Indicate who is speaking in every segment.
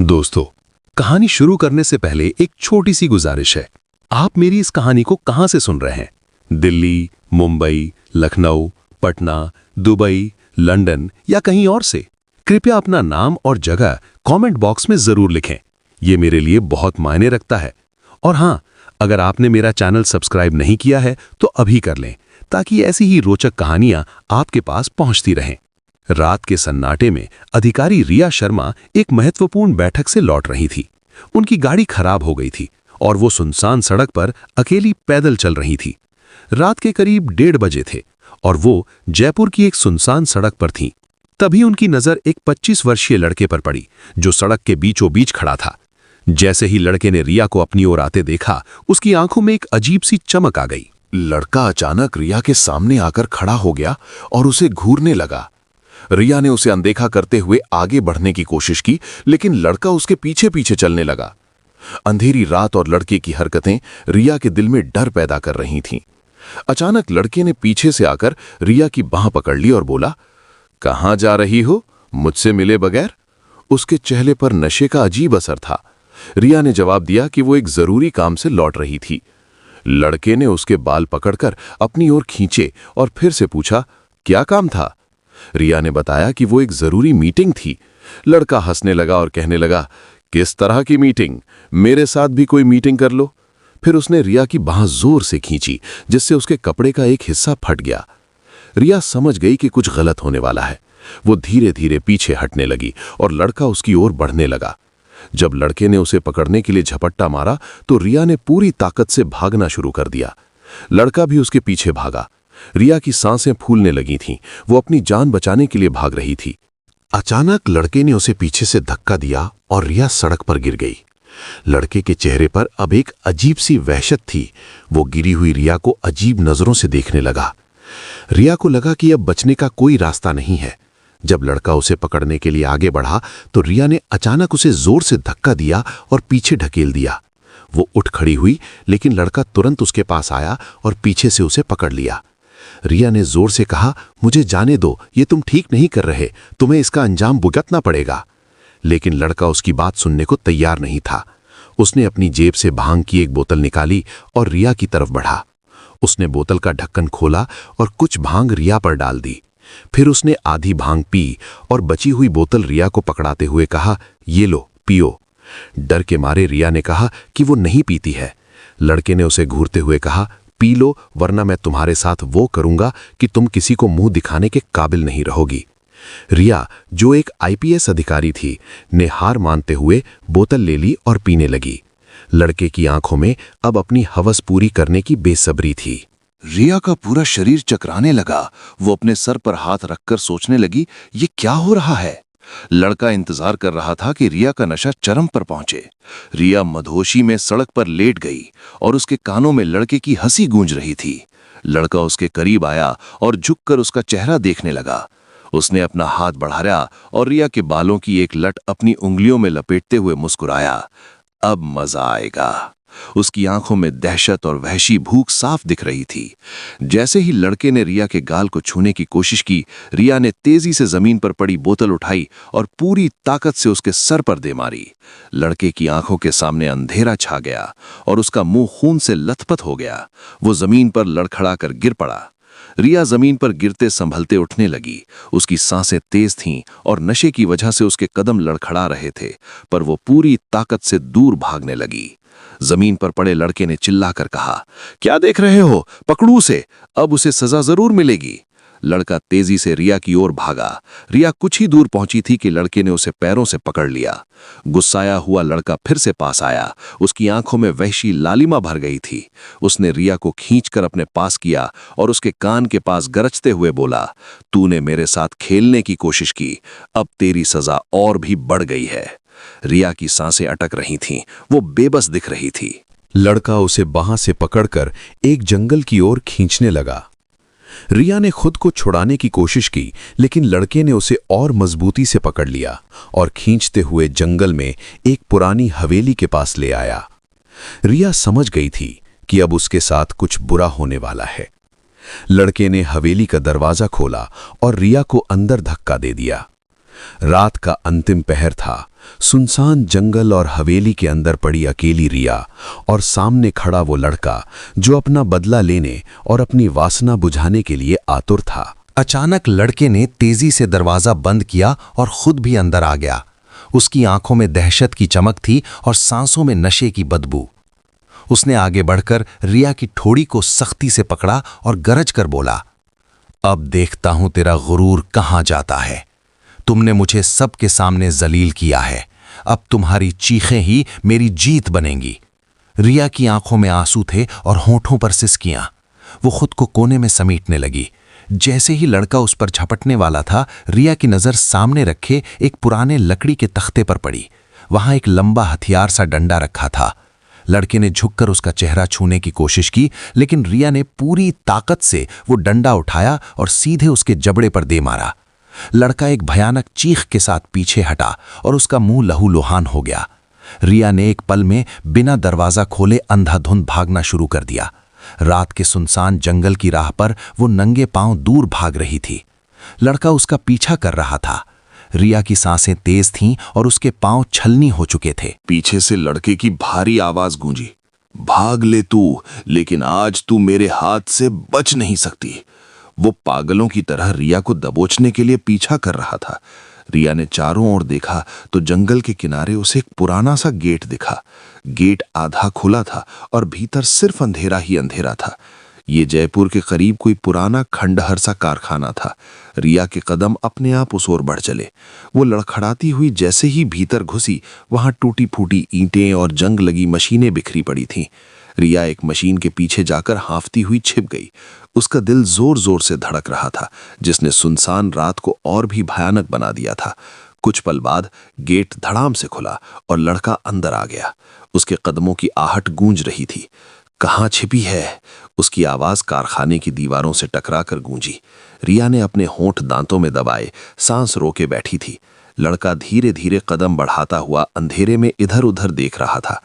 Speaker 1: दोस्तों, कहानी शुरू करने से पहले एक छोटी सी गुजारिश है। आप मेरी इस कहानी को कहां से सुन रहे हैं? दिल्ली, मुंबई, लखनऊ, पटना, दुबई, लंदन या कहीं और से? कृपया अपना नाम और जगह कमेंट बॉक्स में जरूर लिखें। ये मेरे लिए बहुत मायने रखता है। और हां, अगर आपने मेरा चैनल सब्सक्राइब नहीं किया है तो अभी कर लें, ताकि ऐसी ही रोचक कहानियां आपके पास पहुंचती रहें। रात के सन्नाटे में अधिकारी रिया शर्मा एक महत्वपूर्ण बैठक से लौट रही थी। उनकी गाड़ी खराब हो गई थी और वो सुनसान सड़क पर अकेली पैदल चल रही थी। रात के करीब 1:30 बजे थे और वो जयपुर की एक सुनसान सड़क पर थीं। तभी उनकी नजर एक 25 वर्षीय लड़के पर पड़ी, जो सड़क के बीचों बीच खड़ा था। जैसे ही लड़के ने रिया को अपनी ओर आते देखा, उसकी आंखों में एक अजीब सी चमक आ गई।
Speaker 2: लड़का अचानक रिया के सामने आकर खड़ा हो गया और उसे घूरने लगा। रिया ने उसे अनदेखा करते हुए आगे बढ़ने की कोशिश की, लेकिन लड़का उसके पीछे पीछे चलने लगा। अंधेरी रात और लड़के की हरकतें रिया के दिल में डर पैदा कर रही थीं। अचानक लड़के ने पीछे से आकर रिया की बांह पकड़ ली और बोला, "कहां जा रही हो, मुझसे मिले बगैर?" उसके चेहरे पर नशे का अजीब असर था। रिया ने जवाब दिया कि वो एक जरूरी काम से लौट रही थी। लड़के ने उसके बाल पकड़कर अपनी ओर खींचे और फिर से पूछा, "क्या काम था?" रिया ने बताया कि वो एक जरूरी मीटिंग थी। लड़का हंसने लगा और कहने लगा, "किस तरह की मीटिंग? मेरे साथ भी कोई मीटिंग कर लो।" फिर उसने रिया की बांह जोर से खींची, जिससे उसके कपड़े का एक हिस्सा फट गया। रिया समझ गई कि कुछ गलत होने वाला है। वो धीरे धीरे पीछे हटने लगी और लड़का उसकी ओर बढ़ने लगा। जब लड़के ने उसे पकड़ने के लिए झपट्टा मारा तो रिया ने पूरी ताकत से भागना शुरू कर दिया। लड़का भी उसके पीछे भागा। रिया की सांसें फूलने लगी थीं। वो अपनी जान बचाने के लिए भाग रही थी। अचानक लड़के ने उसे पीछे से धक्का दिया और रिया सड़क पर गिर गई। लड़के के चेहरे पर अब एक अजीब सी वहशत थी। वो गिरी हुई रिया को अजीब नजरों से देखने लगा। रिया को लगा कि अब बचने का कोई रास्ता नहीं है। जब लड़का उसे पकड़ने के लिए आगे बढ़ा तो रिया ने अचानक उसे जोर से धक्का दिया और पीछे ढकेल दिया। वो उठ खड़ी हुई, लेकिन लड़का तुरंत उसके पास आया और पीछे से उसे पकड़ लिया। रिया ने जोर से कहा, "मुझे जाने दो, ये तुम ठीक नहीं कर रहे, तुम्हें इसका अंजाम भुगतना पड़ेगा।" लेकिन लड़का उसकी बात सुनने को तैयार नहीं था। उसने अपनी जेब से भांग की एक बोतल निकाली और रिया की तरफ बढ़ा। उसने बोतल का ढक्कन खोला और कुछ भांग रिया पर डाल दी। फिर उसने आधी भांग पी और बची हुई बोतल रिया को पकड़ाते हुए कहा, "ये लो, पियो।" डर के मारे रिया ने कहा कि वो नहीं पीती है। लड़के ने उसे घूरते हुए कहा, "पी लो, वरना मैं तुम्हारे साथ वो करूंगा कि तुम किसी को मुंह दिखाने के काबिल नहीं रहोगी।" रिया, जो एक आईपीएस अधिकारी थी, ने हार मानते हुए बोतल ले ली और पीने लगी। लड़के की आंखों में अब अपनी हवस पूरी करने की बेसब्री थी। रिया का पूरा शरीर चकराने लगा। वो अपने सर पर हाथ रखकर सोचने लगी, ये क्या हो रहा है? लड़का इंतजार कर रहा था कि रिया का नशा चरम पर पहुंचे। रिया मदहोशी में सड़क पर लेट गई और उसके कानों में लड़के की हंसी गूंज रही थी। लड़का उसके करीब आया और झुककर उसका चेहरा देखने लगा। उसने अपना हाथ बढ़ाया और रिया के बालों की एक लट अपनी उंगलियों में लपेटते हुए मुस्कुराया। अब मजा आएगा। उसकी आंखों में दहशत और वहशी भूख साफ दिख रही थी। जैसे ही लड़के ने रिया के गाल को छूने की कोशिश की, रिया ने तेजी से जमीन पर पड़ी बोतल उठाई और पूरी ताकत से उसके सर पर दे मारी। लड़के की आंखों के सामने अंधेरा छा गया और उसका मुंह खून से लथपथ हो गया। वो जमीन पर लड़खड़ाकर गिर पड़ा। रिया जमीन पर गिरते संभलते उठने लगी। उसकी सांसें तेज थीं और नशे की वजह से उसके कदम लड़खड़ा रहे थे, पर वो पूरी ताकत से दूर भागने लगी। जमीन पर पड़े लड़के ने चिल्लाकर कहा, "क्या देख रहे हो? पकड़ू उसे, अब उसे सजा जरूर मिलेगी।" लड़का तेजी से रिया की ओर भागा। रिया कुछ ही दूर पहुंची थी कि लड़के ने उसे पैरों से पकड़ लिया। गुस्साया हुआ लड़का फिर से पास आया। उसकी आंखों में वहशी लालिमा भर गई थी। उसने रिया को खींचकर अपने पास किया और उसके कान के पास गरजते हुए बोला, "तूने मेरे साथ खेलने की कोशिश की, अब तेरी सजा और भी बढ़ गई है।" रिया की सांसें अटक रही थीं। वो बेबस दिख रही थी।
Speaker 1: लड़का उसे बांह से पकड़कर एक जंगल की ओर खींचने लगा। रिया ने खुद को छुड़ाने की कोशिश की, लेकिन लड़के ने उसे और मजबूती से पकड़ लिया और खींचते हुए जंगल में एक पुरानी हवेली के पास ले आया। रिया समझ गई थी कि अब उसके साथ कुछ बुरा होने वाला है। लड़के ने हवेली का दरवाजा खोला और रिया को अंदर धक्का दे दिया। रात का अंतिम पहर था।
Speaker 2: सुनसान जंगल और हवेली के अंदर पड़ी अकेली रिया और सामने खड़ा वो लड़का जो अपना बदला लेने और अपनी वासना बुझाने के लिए आतुर था।
Speaker 3: अचानक लड़के ने तेजी से दरवाजा बंद किया और खुद भी अंदर आ गया। उसकी आंखों में दहशत की चमक थी और सांसों में नशे की बदबू। उसने आगे बढ़कर रिया की ठोड़ी को सख्ती से पकड़ा और गरज कर बोला, अब देखता हूं तेरा गुरूर कहां जाता है। तुमने मुझे सबके सामने जलील किया है, अब तुम्हारी चीखें ही मेरी जीत बनेंगी। रिया की आंखों में आंसू थे और होठों पर सिसकियां। वो खुद को कोने में समेटने लगी। जैसे ही लड़का उस पर झपटने वाला था, रिया की नजर सामने रखे एक पुराने लकड़ी के तख्ते पर पड़ी। वहां एक लंबा हथियार सा डंडा रखा था। लड़के ने झुककर उसका चेहरा छूने की कोशिश की, लेकिन रिया ने पूरी ताकत से वो डंडा उठाया और सीधे उसके जबड़े पर दे मारा। लड़का एक भयानक चीख के साथ पीछे हटा और उसका मुंह लहूलुहान हो गया। रिया ने एक पल में बिना दरवाजा खोले अंधाधुंध भागना शुरू कर दिया। रात के सुनसान जंगल की राह पर वो नंगे पांव दूर भाग रही थी। लड़का उसका पीछा कर रहा था। रिया की सांसें तेज थीं और उसके पांव छलनी हो चुके थे।
Speaker 2: पीछे से लड़के की भारी आवाज गूंजी, भाग ले तू, लेकिन आज तू मेरे हाथ से बच नहीं सकती। वो पागलों की तरह रिया को दबोचने के लिए पीछा कर रहा था। रिया ने चारों ओर देखा तो जंगल के किनारे उसे एक पुराना सा गेट दिखा। गेट आधा खुला था और भीतर सिर्फ अंधेरा ही अंधेरा था। ये जयपुर के करीब कोई पुराना खंडहर सा कारखाना था। रिया के कदम अपने आप उस ओर बढ़ चले। वो लड़खड़ाती हुई जैसे ही भीतर घुसी, वहां टूटी फूटी ईंटें और जंग लगी मशीनें बिखरी पड़ी थीं। रिया एक मशीन के पीछे जाकर हांफती हुई छिप गई। उसका दिल जोर जोर से धड़क रहा था, जिसने सुनसान रात को और भी भयानक बना दिया था। कुछ पल बाद गेट धड़ाम से खुला और लड़का अंदर आ गया। उसके कदमों की आहट गूंज रही थी। कहाँ छिपी है? उसकी आवाज कारखाने की दीवारों से टकराकर गूंजी। रिया ने अपने होंठ दांतों में दबाए सांस रोके बैठी थी। लड़का धीरे धीरे कदम बढ़ाता हुआ अंधेरे में इधर उधर देख रहा था।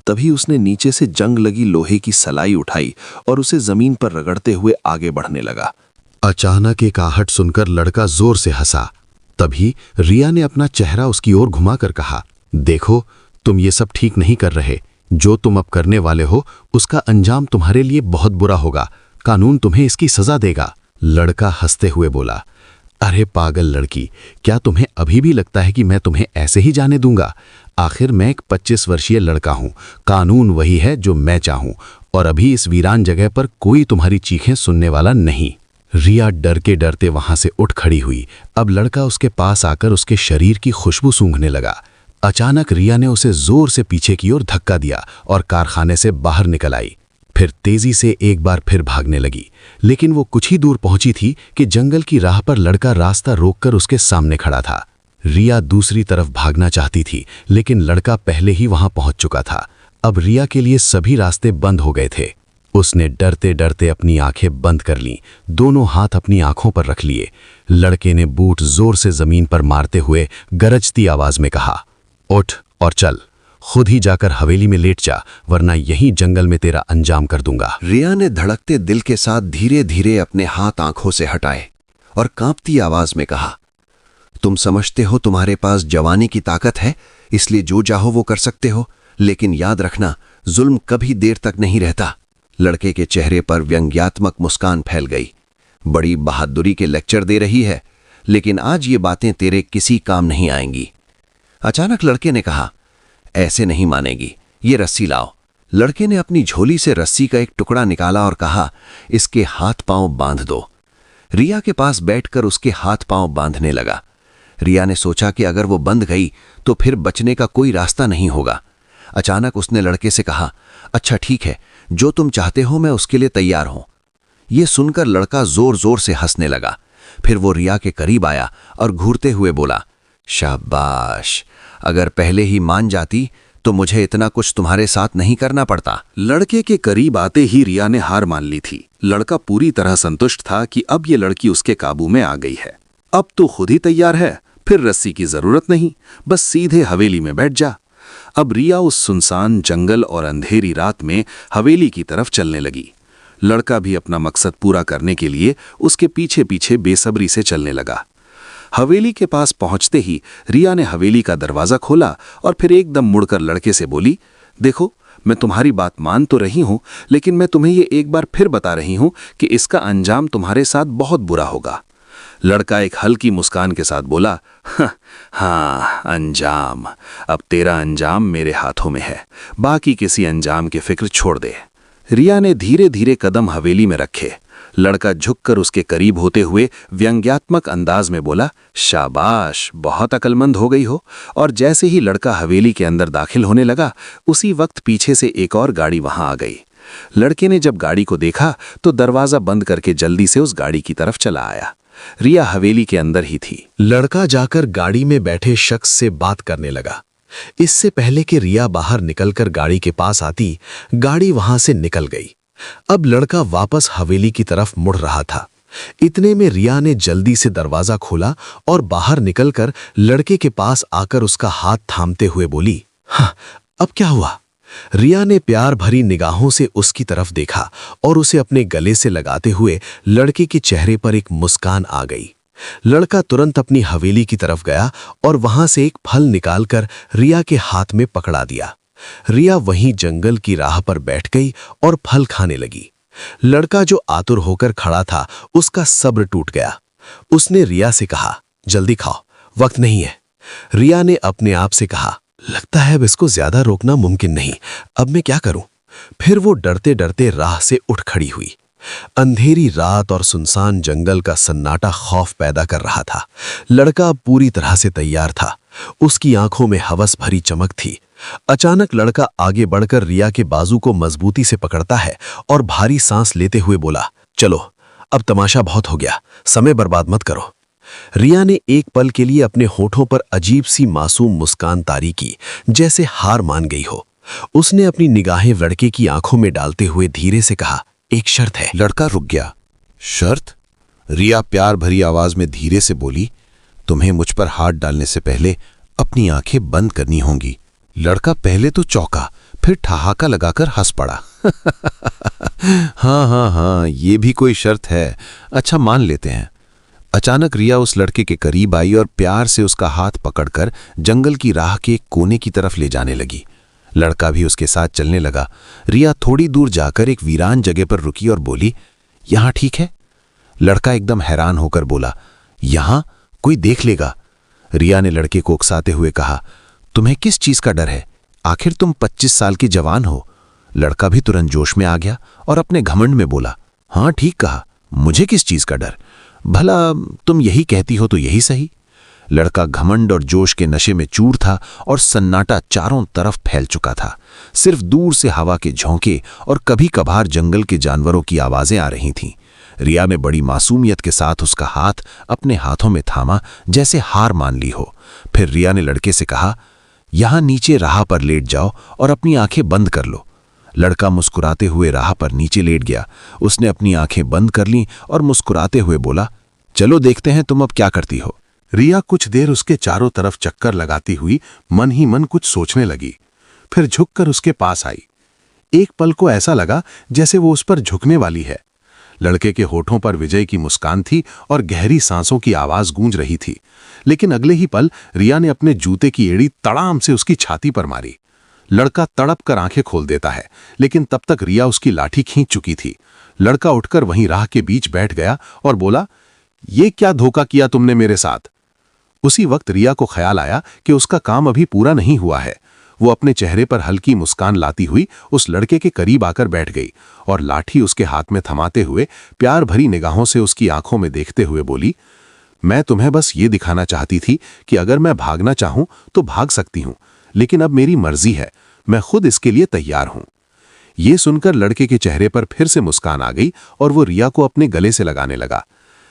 Speaker 2: तभी उसने नीचे से जंग लगी लोहे की सलाई उठाई और उसे जमीन पर रगड़ते हुए आगे बढ़ने लगा।
Speaker 1: अचानक एक आहट सुनकर लड़का जोर से हंसा। तभी रिया ने अपना चेहरा उसकी ओर घुमाकर कहा, देखो, तुम ये सब ठीक नहीं कर रहे। जो तुम अब करने वाले हो उसका अंजाम तुम्हारे लिए बहुत बुरा होगा। कानून तुम्हें इसकी सजा देगा। लड़का हंसते हुए बोला, अरे पागल लड़की, क्या तुम्हें अभी भी लगता है कि मैं तुम्हें ऐसे ही जाने दूंगा? आखिर मैं एक 25 वर्षीय लड़का हूं। कानून वही है जो मैं चाहूं, और अभी इस वीरान जगह पर कोई तुम्हारी चीखें सुनने वाला नहीं। रिया डर के डरते वहां से उठ खड़ी हुई। अब लड़का उसके पास आकर उसके शरीर की खुशबू सूंघने लगा। अचानक रिया ने उसे जोर से पीछे की ओर धक्का दिया और कारखाने से बाहर निकल आई। फिर तेजी से एक बार फिर भागने लगी, लेकिन वो कुछ ही दूर पहुंची थी कि जंगल की राह पर लड़का रास्ता रोककर उसके सामने खड़ा था। रिया दूसरी तरफ भागना चाहती थी, लेकिन लड़का पहले ही वहां पहुंच चुका था। अब रिया के लिए सभी रास्ते बंद हो गए थे। उसने डरते डरते अपनी आंखें बंद कर लीं, दोनों हाथ अपनी आंखों पर रख लिए। लड़के ने बूट जोर से जमीन पर मारते हुए गरजती आवाज में कहा, उठ और चल, खुद ही जाकर हवेली में लेट जा, वरना यहीं जंगल में तेरा अंजाम कर दूंगा।
Speaker 4: रिया ने धड़कते दिल के साथ धीरे धीरे अपने हाथ आंखों से हटाए और कांपती आवाज में कहा, तुम समझते हो तुम्हारे पास जवानी की ताकत है, इसलिए जो चाहो वो कर सकते हो, लेकिन याद रखना, जुल्म कभी देर तक नहीं रहता। लड़के के चेहरे पर व्यंग्यात्मक मुस्कान फैल गई। बड़ी बहादुरी के लेक्चर दे रही है, लेकिन आज ये बातें तेरे किसी काम नहीं आएंगी। अचानक लड़के ने कहा, ऐसे नहीं मानेगी, ये रस्सी लाओ। लड़के ने अपनी झोली से रस्सी का एक टुकड़ा निकाला और कहा, इसके हाथ पांव बांध दो। रिया के पास बैठकर उसके हाथ पांव बांधने लगा। रिया ने सोचा कि अगर वो बंध गई तो फिर बचने का कोई रास्ता नहीं होगा। अचानक उसने लड़के से कहा, अच्छा ठीक है, जो तुम चाहते हो मैं उसके लिए तैयार हूं। यह सुनकर लड़का जोर जोर से हंसने लगा। फिर वो रिया के करीब आया और घूरते हुए बोला, शाबाश, अगर पहले ही मान जाती तो मुझे इतना कुछ तुम्हारे साथ नहीं करना पड़ता।
Speaker 2: लड़के के करीब आते ही रिया ने हार मान ली थी। लड़का पूरी तरह संतुष्ट था कि अब ये लड़की उसके काबू में आ गई है। अब तो खुद ही तैयार है, फिर रस्सी की जरूरत नहीं, बस सीधे हवेली में बैठ जा। अब रिया उस सुनसान जंगल और अंधेरी रात में हवेली की तरफ चलने लगी। लड़का भी अपना मकसद पूरा करने के लिए उसके पीछे पीछे बेसब्री से चलने लगा।
Speaker 1: हवेली के पास पहुंचते ही रिया ने हवेली का दरवाजा खोला और फिर एकदम मुड़कर लड़के से बोली, देखो, मैं तुम्हारी बात मान तो रही हूं, लेकिन मैं तुम्हें ये एक बार फिर बता रही हूं कि इसका अंजाम तुम्हारे साथ बहुत बुरा होगा। लड़का एक हल्की मुस्कान के साथ बोला, हाँ, अंजाम। अब तेरा अंजाम मेरे हाथों में है, बाकी किसी अंजाम की फिक्र छोड़ दे। रिया ने धीरे धीरे कदम हवेली में रखे। लड़का झुककर उसके करीब होते हुए व्यंग्यात्मक अंदाज में बोला, शाबाश, बहुत अक्लमंद हो गई हो। और जैसे ही लड़का हवेली के अंदर दाखिल होने लगा, उसी वक्त पीछे से एक और गाड़ी वहां आ गई। लड़के ने जब गाड़ी को देखा तो दरवाजा बंद करके जल्दी से उस गाड़ी की तरफ चला आया। रिया हवेली के अंदर ही थी।
Speaker 5: लड़का जाकर गाड़ी में बैठे शख्स से बात करने लगा। इससे पहले कि रिया बाहर निकलकर गाड़ी के पास आती, गाड़ी वहां से निकल गई। अब लड़का वापस हवेली की तरफ मुड़ रहा था। इतने में रिया ने जल्दी से दरवाजा खोला और बाहर निकलकर लड़के के पास आकर उसका हाथ थामते हुए बोली, हाँ, अब क्या हुआ? रिया ने प्यार भरी निगाहों से उसकी तरफ देखा और उसे अपने गले से लगाते हुए लड़के के चेहरे पर एक मुस्कान आ गई। लड़का तुरंत अपनी हवेली की तरफ गया और वहां से एक फल निकालकर रिया के हाथ में पकड़ा दिया। रिया वहीं जंगल की राह पर बैठ गई और फल खाने लगी। लड़का जो आतुर होकर खड़ा था, उसका सब्र टूट गया। उसने रिया से कहा, जल्दी खाओ, वक्त नहीं है। रिया ने अपने आप से कहा, लगता है अब इसको ज्यादा रोकना मुमकिन नहीं, अब मैं क्या करूं? फिर वो डरते डरते राह से उठ खड़ी हुई। अंधेरी रात और सुनसान जंगल का सन्नाटा खौफ पैदा कर रहा था। लड़का पूरी तरह से तैयार था। उसकी आंखों में हवस भरी चमक थी। अचानक लड़का आगे बढ़कर रिया के बाजू को मजबूती से पकड़ता है और भारी सांस लेते हुए बोला, चलो, अब तमाशा बहुत हो गया, समय बर्बाद मत करो। रिया ने एक पल के लिए अपने होठों पर अजीब सी मासूम मुस्कान तारी की, जैसे हार मान गई हो। उसने अपनी निगाहें लड़के की आंखों में डालते हुए धीरे से कहा, एक शर्त है।
Speaker 2: लड़का रुक गया। शर्त? रिया प्यार भरी आवाज में धीरे से बोली, तुम्हें मुझ पर हाथ डालने से पहले अपनी आंखें बंद करनी होंगी। लड़का पहले तो चौंका, फिर ठहाका लगाकर हंस पड़ा। हाँ, ये भी कोई शर्त है। अच्छा, मान लेते हैं। अचानक रिया उस लड़के के करीब आई और प्यार से उसका हाथ पकड़कर जंगल की राह के एक कोने की तरफ ले जाने लगी। लड़का भी उसके साथ चलने लगा। रिया थोड़ी दूर जाकर एक वीरान जगह पर रुकी और बोली, यहां ठीक है? लड़का एकदम हैरान होकर बोला, यहां? कोई देख लेगा। रिया ने लड़के को उकसाते हुए कहा, तुम्हें किस चीज का डर है? आखिर तुम 25 साल की जवान हो। लड़का भी तुरंत जोश में आ गया और अपने घमंड में बोला, हाँ, ठीक कहा, मुझे किस चीज का डर? भला तुम यही कहती हो तो यही सही। लड़का घमंड और जोश के नशे में चूर था और सन्नाटा चारों तरफ फैल चुका था। सिर्फ दूर से हवा के झोंके और कभी कभार जंगल के जानवरों की आवाजें आ रही थीं। रिया ने बड़ी मासूमियत के साथ उसका हाथ अपने हाथों में थामा, जैसे हार मान ली हो। फिर रिया ने लड़के से कहा, यहां नीचे राह पर लेट जाओ और अपनी आंखें बंद कर लो। लड़का मुस्कुराते हुए राह पर नीचे लेट गया। उसने अपनी आंखें बंद कर लीं और मुस्कुराते हुए बोला, चलो देखते हैं तुम अब क्या करती हो।
Speaker 1: रिया कुछ देर उसके चारों तरफ चक्कर लगाती हुई मन ही मन कुछ सोचने लगी। फिर झुककर उसके पास आई। एक पल को ऐसा लगा जैसे वो उस पर झुकने वाली है। लड़के के होठों पर विजय की मुस्कान थी और गहरी सांसों की आवाज गूंज रही थी। लेकिन अगले ही पल रिया ने अपने जूते की एड़ी तड़ाम से उसकी छाती पर मारी। लड़का तड़प कर आंखें खोल देता है, लेकिन तब तक रिया उसकी लाठी खींच चुकी थी। लड़का उठकर वहीं राह के बीच बैठ गया और बोला, ये क्या धोखा किया तुमने मेरे साथ? उसी वक्त रिया को ख्याल आया कि उसका काम अभी पूरा नहीं हुआ है। वो अपने चेहरे पर हल्की मुस्कान लाती हुई उस लड़के के करीब आकर बैठ गई और लाठी उसके हाथ में थमाते हुए प्यार भरी निगाहों से उसकी आंखों में देखते हुए बोली, मैं तुम्हें बस ये दिखाना चाहती थी कि अगर मैं भागना चाहूं तो भाग सकती हूं, लेकिन अब मेरी मर्जी है, मैं खुद इसके लिए तैयार हूं। ये सुनकर लड़के के चेहरे पर फिर से मुस्कान आ गई और वो रिया को अपने गले से लगाने लगा।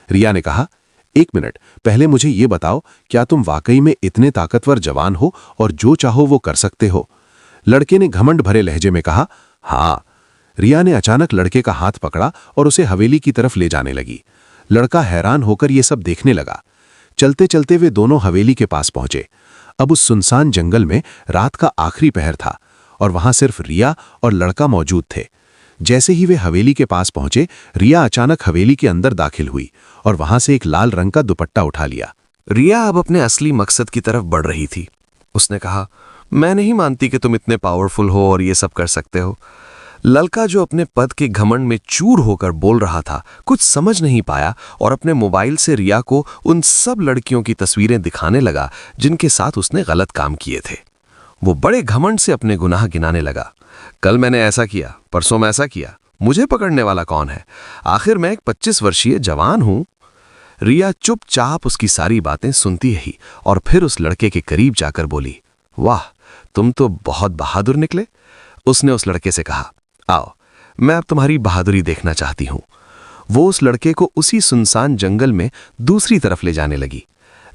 Speaker 1: रिया ने कहा, एक मिनट, पहले मुझे ये बताओ, क्या तुम वाकई में इतने ताकतवर जवान हो और जो चाहो वो कर सकते हो? लड़के ने घमंड भरे लहजे में कहा, हाँ। रिया ने अचानक लड़के का हाथ पकड़ा और उसे हवेली की तरफ ले जाने लगी। लड़का हैरान होकर ये सब देखने लगा। चलते चलते वे दोनों हवेली के पास पहुंचे। अब उस सुनसान जंगल में रात का आखिरी पहर था और वहां सिर्फ रिया और लड़का मौजूद थे। जैसे ही वे हवेली के पास पहुंचे, रिया अचानक हवेली के अंदर दाखिल हुई और वहां से एक लाल रंग का दुपट्टा उठा लिया।
Speaker 5: रिया अब अपने असली मकसद की तरफ बढ़ रही थी। उसने कहा, मैं नहीं मानती कि तुम इतने पावरफुल हो और ये सब कर सकते हो। ललका जो अपने पद के घमंड में चूर होकर बोल रहा था, कुछ समझ नहीं पाया और अपने मोबाइल से रिया को उन सब लड़कियों की तस्वीरें दिखाने लगा जिनके साथ उसने गलत काम किए थे। वो बड़े घमंड से अपने गुनाह गिनाने लगा। कल मैंने ऐसा किया, परसों मैं ऐसा किया, मुझे पकड़ने वाला कौन है? आखिर मैं एक 25 वर्षीय जवान हूं। रिया चुपचाप उसकी सारी बातें सुनती रही और फिर उस लड़के के करीब जाकर बोली, वाह, तुम तो बहुत बहादुर निकले। उसने उस लड़के से कहा, आओ, मैं अब तुम्हारी बहादुरी देखना चाहती हूं। वो उस लड़के को उसी सुनसान जंगल में दूसरी तरफ ले जाने लगी।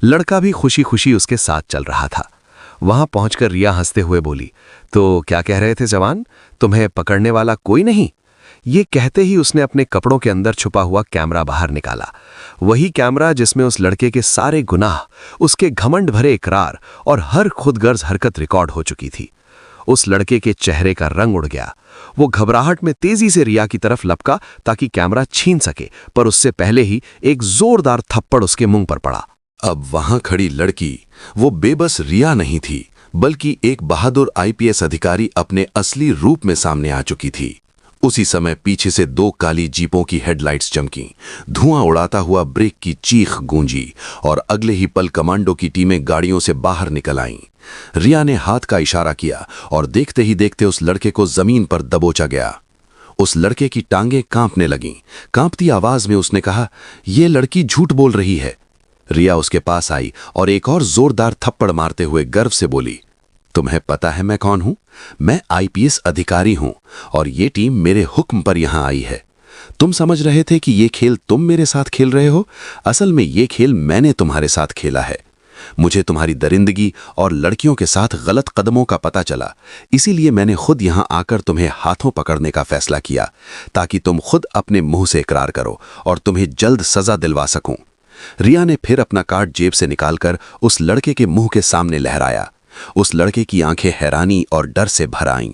Speaker 5: लड़का भी खुशी खुशी उसके साथ चल रहा था। वहां पहुंचकर रिया हंसते हुए बोली, तो क्या कह रहे थे जवान, तुम्हें पकड़ने वाला कोई नहीं? ये कहते ही उसने अपने कपड़ों के अंदर छुपा हुआ कैमरा बाहर निकाला। वही कैमरा जिसमें उस लड़के के सारे गुनाह, उसके घमंड भरे इकरार और हर खुदगर्ज हरकत रिकॉर्ड हो चुकी थी। उस लड़के के चेहरे का रंग उड़ गया। वो घबराहट में तेजी से रिया की तरफ लपका ताकि कैमरा छीन सके, पर उससे पहले ही एक जोरदार थप्पड़ उसके मुंह पर पड़ा।
Speaker 2: अब वहां खड़ी लड़की वो बेबस रिया नहीं थी, बल्कि एक बहादुर आईपीएस अधिकारी अपने असली रूप में सामने आ चुकी थी। उसी समय पीछे से 2 काली जीपों की हेडलाइट्स चमकीं, धुआं उड़ाता हुआ ब्रेक की चीख गूंजी और अगले ही पल कमांडो की टीमें गाड़ियों से बाहर निकल आईं। रिया ने हाथ का इशारा किया और देखते ही देखते उस लड़के को जमीन पर दबोचा गया। उस लड़के की टांगें कांपने लगीं। कांपती आवाज में उसने कहा, ये लड़की झूठ बोल रही है। रिया उसके पास आई और एक और जोरदार थप्पड़ मारते हुए गर्व से बोली, तुम्हें पता है मैं कौन हूं? मैं आईपीएस अधिकारी हूं और ये टीम मेरे हुक्म पर यहां आई है। तुम समझ रहे थे कि ये खेल तुम मेरे साथ खेल रहे हो, असल में ये खेल मैंने तुम्हारे साथ खेला है। मुझे तुम्हारी दरिंदगी और लड़कियों के साथ गलत कदमों का पता चला, इसीलिए मैंने खुद यहां आकर तुम्हें हाथों पकड़ने का फैसला किया ताकि तुम खुद अपने मुंह से इकरार करो और तुम्हें जल्द सजा दिलवा सकूं। रिया ने फिर अपना कार्ड जेब से निकालकर उस लड़के के मुंह के सामने लहराया। उस लड़के की आंखें हैरानी और डर से भर आईं।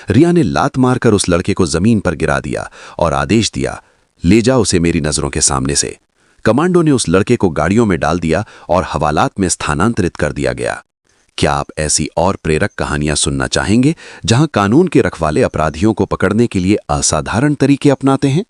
Speaker 2: रिया ने लात मारकर उस लड़के को जमीन पर गिरा दिया और आदेश दिया, ले जाओ उसे मेरी नजरों के सामने से। कमांडो ने उस लड़के को गाड़ियों में डाल दिया और हवालात में स्थानांतरित कर दिया गया। क्या आप ऐसी और प्रेरक कहानियां सुनना चाहेंगे जहां कानून के रखवाले अपराधियों को पकड़ने के लिए असाधारण तरीके अपनाते हैं?